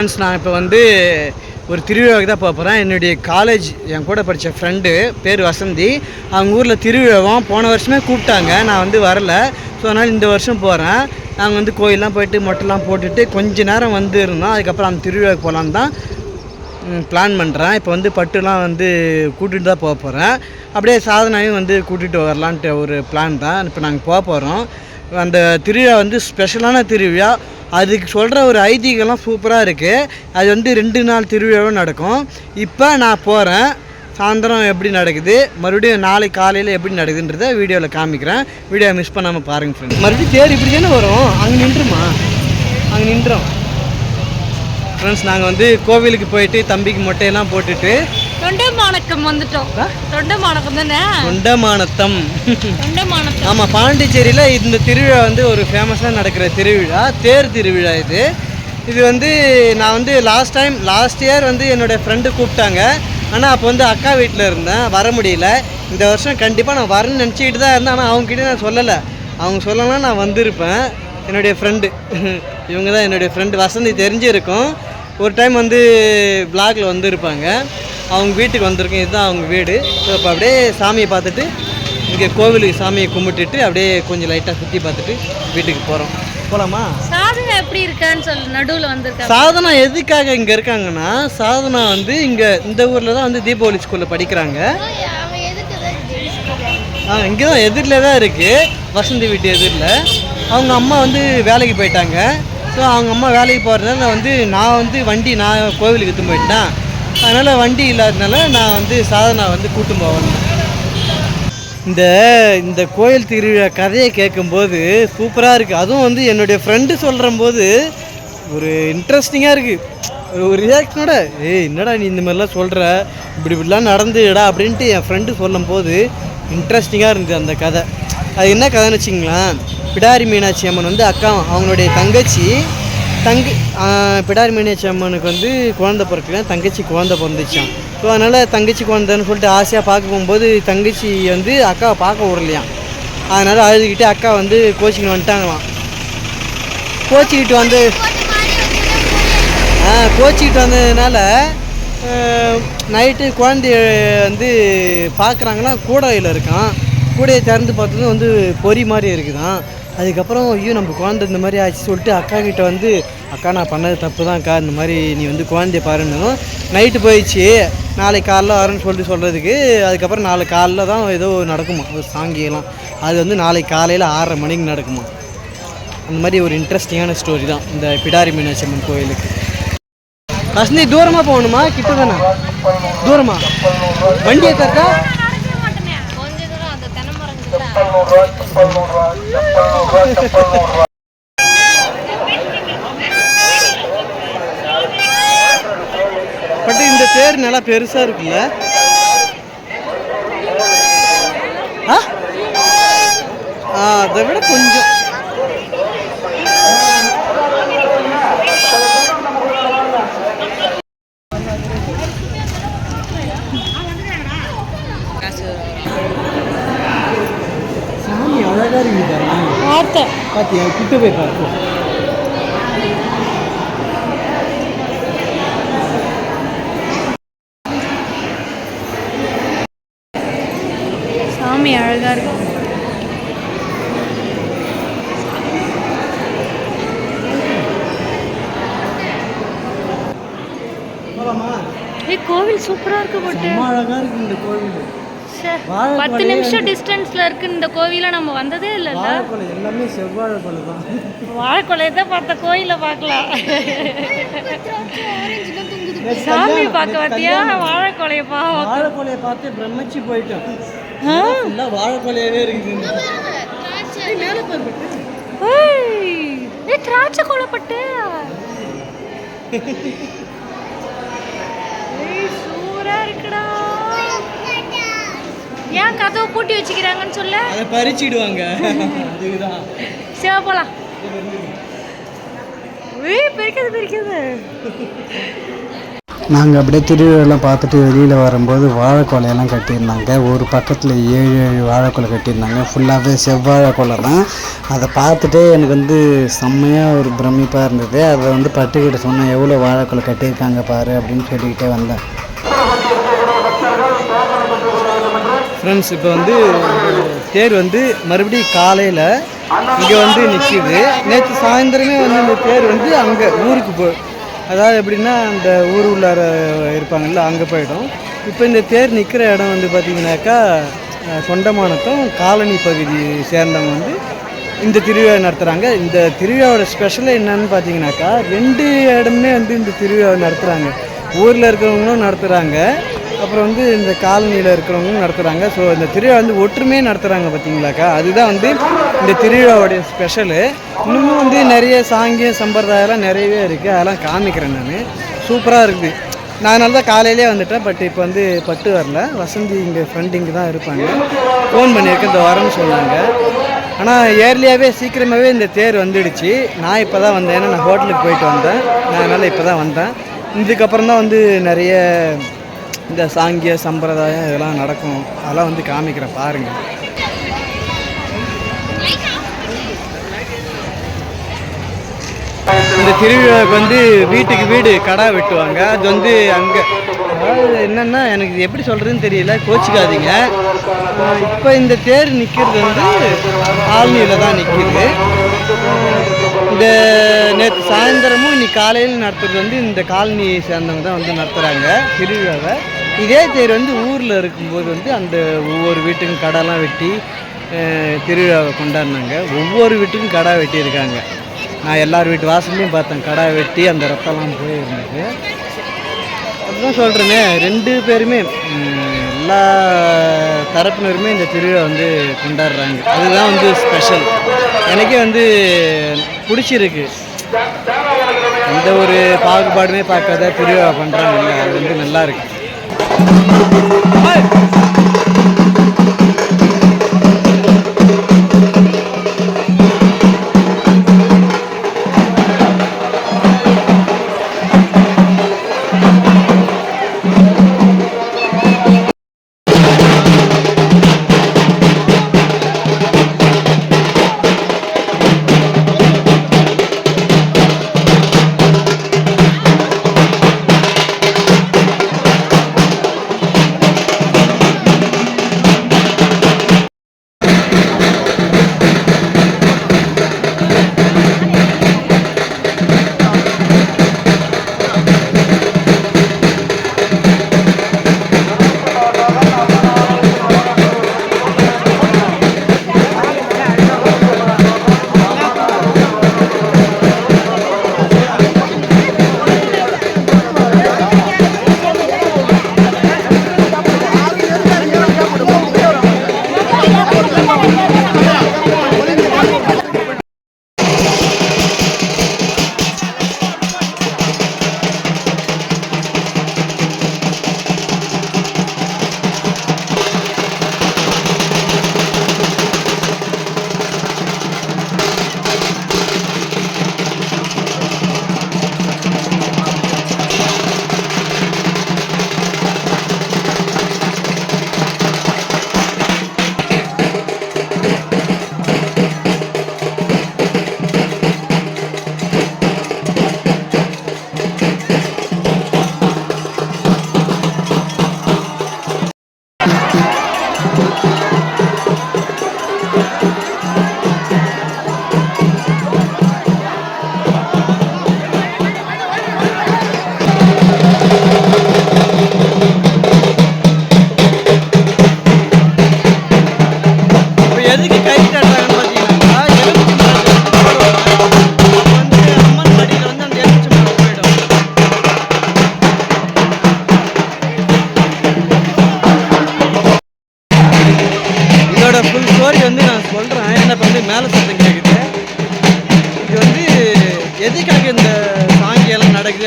Friends, நான் இப்போ வந்து ஒரு திருவிழாவுக்கு தான் போகிறேன். என்னுடைய காலேஜ் என் கூட படித்த ஃப்ரெண்டு பேர் வசந்தி. அவங்க ஊரில் திருவிழாவும் போன வருஷமே கூப்பிட்டாங்க. நான் வந்து வரல. ஸோ அதனால் இந்த வருஷம் போகிறேன். நாங்கள் வந்து கோயிலெலாம் போய்ட்டு மொட்டைலாம் போட்டுட்டு கொஞ்ச நேரம் வந்து இருந்தோம். அதுக்கப்புறம் அந்த திருவிழாவுக்கு போகலான்னு தான் பிளான் பண்ணுறேன். இப்போ வந்து பட்டுலாம் வந்து கூட்டிகிட்டு தான் போக போகிறேன். அப்படியே சாதனையும் வந்து கூட்டிகிட்டு வரலான்ட்டு ஒரு பிளான் தான். இப்போ நாங்கள் போக போகிறோம். அந்த திருவிழா வந்து ஸ்பெஷலான திருவிழா. அதுக்கு சொல்கிற ஒரு ஐதீகம்லாம் சூப்பராக இருக்குது. அது வந்து 2 நாள் திருவிழாவும் நடக்கும். இப்போ நான் போகிறேன். சாயந்தரம் எப்படி நடக்குது, மறுபடியும் நாளைக்கு காலையில் எப்படி நடக்குதுன்றதை வீடியோவில் காமிக்கிறேன். வீடியோ மிஸ் பண்ணாமல் பாருங்கள் ஃப்ரெண்ட்ஸ். மறுபடியும் தேர் இப்படி தானே வரும். அங்கே நின்றுமா, அங்கே நின்றோம் ஃப்ரெண்ட்ஸ். நாங்கள் வந்து கோவிலுக்கு போயிட்டு தம்பிக்கு மொட்டையெல்லாம் போட்டுட்டு தொண்டமானக்கம் வந்துட்டோம். தொண்டமானக்கம் தானே, தொண்டமானத்தம். ஆமாம், பாண்டிச்சேரியில் இந்த திருவிழா வந்து ஒரு ஃபேமஸாக நடக்கிற திருவிழா, தேர் திருவிழா. இது வந்து நான் வந்து லாஸ்ட் இயர் வந்து என்னோடய ஃப்ரெண்டு கூப்பிட்டாங்க. ஆனால் அப்போ வந்து அக்கா வீட்டில் இருந்தேன், வர முடியல. இந்த வருஷம் கண்டிப்பாக நான் வரேன்னு நினச்சிக்கிட்டு தான் இருந்தேன். ஆனால் அவங்ககிட்ட நான் சொல்லலை. அவங்க சொல்லலாம் நான் வந்திருப்பேன். என்னுடைய ஃப்ரெண்டு இவங்க தான் என்னுடைய ஃப்ரெண்டு வசந்தி, தெரிஞ்சிருக்கும். ஒரு டைம் வந்து வ்ளாகில் வந்துருப்பாங்க. அவங்க வீட்டுக்கு வந்திருக்கேன். இதுதான் அவங்க வீடு. ஸோ இப்போ அப்படியே சாமியை பார்த்துட்டு இங்கே கோவிலுக்கு சாமியை கும்பிட்டுட்டு அப்படியே கொஞ்சம் லைட்டாக சுற்றி பார்த்துட்டு வீட்டுக்கு போகலாமா? சாதனா எப்படி இருக்கான்னு சொல்லு. நடுவில் வந்திருக்காங்க. சாதனா எதுக்காக இங்கே இருக்காங்கன்னா, சாதனா வந்து இங்கே இந்த ஊரில் தான் வந்து தீபாவளி ஸ்கூலில் படிக்கிறாங்க. இங்கே தான் எதிரில் தான் இருக்குது, வசந்தி வீட்டு எதிரில். அவங்க அம்மா வந்து வேலைக்கு போயிட்டாங்க. ஸோ அவங்க அம்மா வேலைக்கு போகிறதுனால நான் வந்து நான் கோவிலுக்கு எடுத்து போயிட்டேன். அதனால் வண்டி இல்லாததுனால நான் வந்து சாதனா வந்து கூட்டு போவேன். இந்த கோயில் திருவிழா கதையை கேட்கும்போது சூப்பராக இருக்குது. அதுவும் வந்து என்னுடைய ஃப்ரெண்டு சொல்கிறம்போது ஒரு இன்ட்ரெஸ்டிங்காக இருக்குது. ஒரு ரியாக்ஷனோட என்னடா நீ இந்த மாதிரிலாம் சொல்கிற, இப்படிலாம் நடந்துடா அப்படின்ட்டு என் ஃப்ரெண்டு சொல்லும்போது இன்ட்ரெஸ்டிங்காக இருந்தது அந்த கதை. அது என்ன கதைன்னு வச்சிங்களேன், பிடாரி மீனாட்சி அம்மன் வந்து அக்கா அவங்களுடைய தங்கச்சி பிடாரி மீனாட்சி அம்மனுக்கு வந்து குழந்தை பிறக்கல, தங்கச்சி குழந்தை பிறந்துச்சான். ஸோ அதனால் தங்கச்சி குழந்தைன்னு சொல்லிட்டு ஆசையாக பார்க்க போகும்போது தங்கச்சி வந்து அக்காவை பார்க்க விடலையாம். அதனால் அழுதுகிட்டு அக்கா வந்து கோச்சிக்கிட்டு வந்துட்டாங்களாம். கோச்சிக்கிட்டு வந்ததுனால நைட்டு குழந்தைய வந்து பார்க்குறாங்களாம். கூடையில் இருக்கான். கூடையை திறந்து பார்த்ததும் வந்து பொறி மாதிரி இருக்குதான். அதுக்கப்புறம் ஐயோ நம்ம குழந்தை இந்த மாதிரி ஆச்சு சொல்லிட்டு அக்கா கிட்டே வந்து, அக்கா நான் பண்ணது தப்பு தான் அக்கா, இந்த மாதிரி நீ வந்து குழந்தைய பாருன்னு. நைட்டு போயிடுச்சு. நாளைக்கு காலைல வரேன்னு சொல்கிறதுக்கு அதுக்கப்புறம் நாளைக்கு காலைல தான் ஏதோ நடக்குமா ஒரு சாங்கியெல்லாம். அது வந்து நாளைக்கு காலையில் 6:30 மணிக்கு நடக்குமா. அந்த மாதிரி ஒரு இன்ட்ரெஸ்டிங்கான ஸ்டோரி தான் இந்த பிடாரி மீனாட்சி அம்மன் கோயிலுக்கு. வசந்தி தூரமாக போகணுமா கிட்ட தானே? தூரமா வண்டியை தட்டா பட் இந்த தேர் நல்லா பெருசா இருக்குல்ல. அதை விட கொஞ்சம் சாமி அழகா இருக்குது. பாத்தியா, கிட்ட போய் பார்ப்போம். சாமி அழகா இருக்கு. கோவில் சூப்பரா இருக்கு. பட்டு அழகா இருக்கு இந்த கோவில். 10 நிமிஷம் டிஸ்டன்ஸ்ல இருக்கு இந்த கோவில. நம்ம வந்ததே இல்ல. எல்லாமே செவ்வாழைப்பழம் தான். வாழைக்கொலையை தான் பார்த்த, கோயில பார்க்கலாம். சாமி பார்க்க பார்த்தியா, வாழைக்கொலையை பார்த்து பிரமிச்சு போயிட்டோம். வாழைக்கொலையாவே இருக்குது. திராட்சை கொலைப்பட்டு சூப்பரா இருக்குடா. ஏன் கதவை பூட்டி வச்சுக்கிறாங்கன்னு சொல்ல, அதை பறிச்சிடுவாங்க. அதுதான் சிவா போலாம். பெருக்குது நாங்கள் அப்படியே திருவிழாலாம் பார்த்துட்டு வெளியில் வரும்போது வாழைக்கொலையெல்லாம் கட்டியிருந்தாங்க. ஒரு பக்கத்தில் 7 வாழைக்கொலை கட்டியிருந்தாங்க. ஃபுல்லாகவே செவ்வாழைக்கொலை தான். அதை பார்த்துட்டு எனக்கு வந்து செம்மையாக ஒரு பிரமிப்பாக இருந்தது. அதை வந்து பட்டுக்கிட்ட சொன்னேன், எவ்வளோ வாழைக்கொலை கட்டியிருக்காங்க பாரு அப்படின்னு சொல்லிக்கிட்டே வந்தேன். ஃப்ரெண்ட்ஸ், இப்போ வந்து தேர் வந்து மறுபடியும் காலையில் இங்கே வந்து நிற்கிது. நேற்று சாயந்தரமே வந்து இந்த தேர் வந்து அங்கே ஊருக்கு அதாவது எப்படின்னா அந்த ஊர் உள்ளார இருப்பாங்கள்ல அங்கே போயிடும். இப்போ இந்த தேர் நிற்கிற இடம் வந்து பார்த்திங்கனாக்கா தொண்டமானத்தம் காலனி பகுதி சேர்ந்தவங்க வந்து இந்த திருவிழா நடத்துகிறாங்க. இந்த திருவிழாவோட ஸ்பெஷலாக என்னன்னு பார்த்தீங்கன்னாக்கா 2 இடமே வந்து இந்த திருவிழாவை நடத்துகிறாங்க. ஊரில் இருக்கிறவங்களும் நடத்துகிறாங்க, அப்புறம் வந்து இந்த காலனியில் இருக்கிறவங்களும் நடத்துகிறாங்க. ஸோ இந்த திருவிழா வந்து ஒற்றுமையாக நடத்துகிறாங்க பார்த்தீங்களாக்கா, அதுதான் வந்து இந்த திருவிழாவோடைய ஸ்பெஷலு. இன்னமும் வந்து நிறைய சாங்கிய சம்பிரதாயம்லாம் நிறையவே இருக்குது, அதெல்லாம் காமிக்கிறேன் நான். சூப்பராக இருக்குது. நான் அதனால தான் காலையிலே வந்துட்டேன். பட் இப்போ வந்து பட்டு வரல, வசந்தி இங்கே ஃப்ரெண்ட் இங்கே தான் இருப்பாங்க. ஃபோன் பண்ணியிருக்கேன், இந்த வரேன்னு சொன்னாங்க. ஆனால் ஏர்லியாகவே சீக்கிரமாகவே இந்த தேர் வந்துடுச்சு. நான் இப்போ தான் வந்தேன், ஏன்னா நான் ஹோட்டலுக்கு போயிட்டு வந்தேன். நான் அதனால் இப்போ தான் வந்தேன். இதுக்கப்புறம் தான் வந்து நிறைய இந்த சாங்கிய சம்பிரதாயம் இதெல்லாம் நடக்கும், அதெல்லாம் வந்து காமிக்கிறேன் பாருங்கள். இந்த திருவிழாவுக்கு வந்து வீட்டுக்கு வீடு கடை வெட்டுவாங்க. அது வந்து அங்கே அதாவது என்னென்னா எனக்கு எப்படி சொல்கிறதுன்னு தெரியல, கோச்சிக்காதீங்க. இப்போ இந்த தேர் நிற்கிறது வந்து காலனியில் தான் நிற்கிது. இந்த நேற்று சாயந்தரமும் இன்னைக்கு காலையில் நடத்துறது வந்து இந்த காலனி சேர்ந்தவங்க தான் வந்து நடத்துகிறாங்க திருவிழாவை. இதே தேர் வந்து ஊரில் இருக்கும்போது வந்து அந்த ஒவ்வொரு வீட்டுக்கும் கடைலாம் வெட்டி திருவிழாவை கொண்டாடினாங்க. ஒவ்வொரு வீட்டுக்கும் கடை வெட்டியிருக்காங்க. நான் எல்லார் வீட்டு வாசல்லையும் பார்த்தேன் கடை வெட்டி அந்த ரத்தம்லாம் போயிருந்தது. அதுதான் சொல்கிறேனே, 2 பேருமே எல்லா தரப்பினருமே இந்த திருவிழா வந்து கொண்டாடுறாங்க. அதுதான் வந்து ஸ்பெஷல். எனக்கே வந்து பிடிச்சிருக்கு. எந்த ஒரு பாகுபாடுமே பார்க்காத திருவிழா பண்ணுறாங்கல்ல, அது வந்து நல்லா இருக்கு.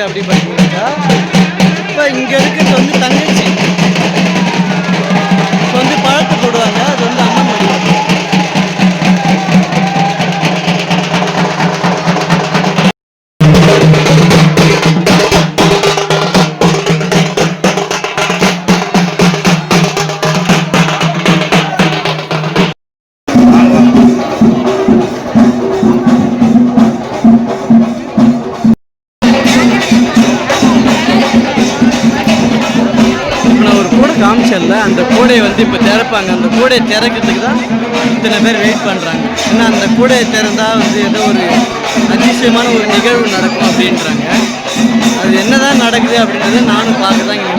அப்படி பார்த்தீங்கன்னா இப்போ இங்கே இருக்கிறது வந்து தங்கச்சி இப்போ வந்து பழத்தை போடுவாங்க, அது வந்து அம்மன் மடி. காமிச்சல்ல அந்த கூடையை வந்து இப்போ திறப்பாங்க. அந்த கூடையை திறக்கிறதுக்கு தான் இத்தனை பேர் வெயிட் பண்ணுறாங்க. ஏன்னா அந்த கூடையை திறந்தால் வந்து ஏதோ ஒரு அதிசயமான ஒரு நிகழ்வு நடக்கும் அப்படின்றாங்க. அது என்னதான் நடக்குது அப்படின்றத நானும் பார்க்க தான் இங்கே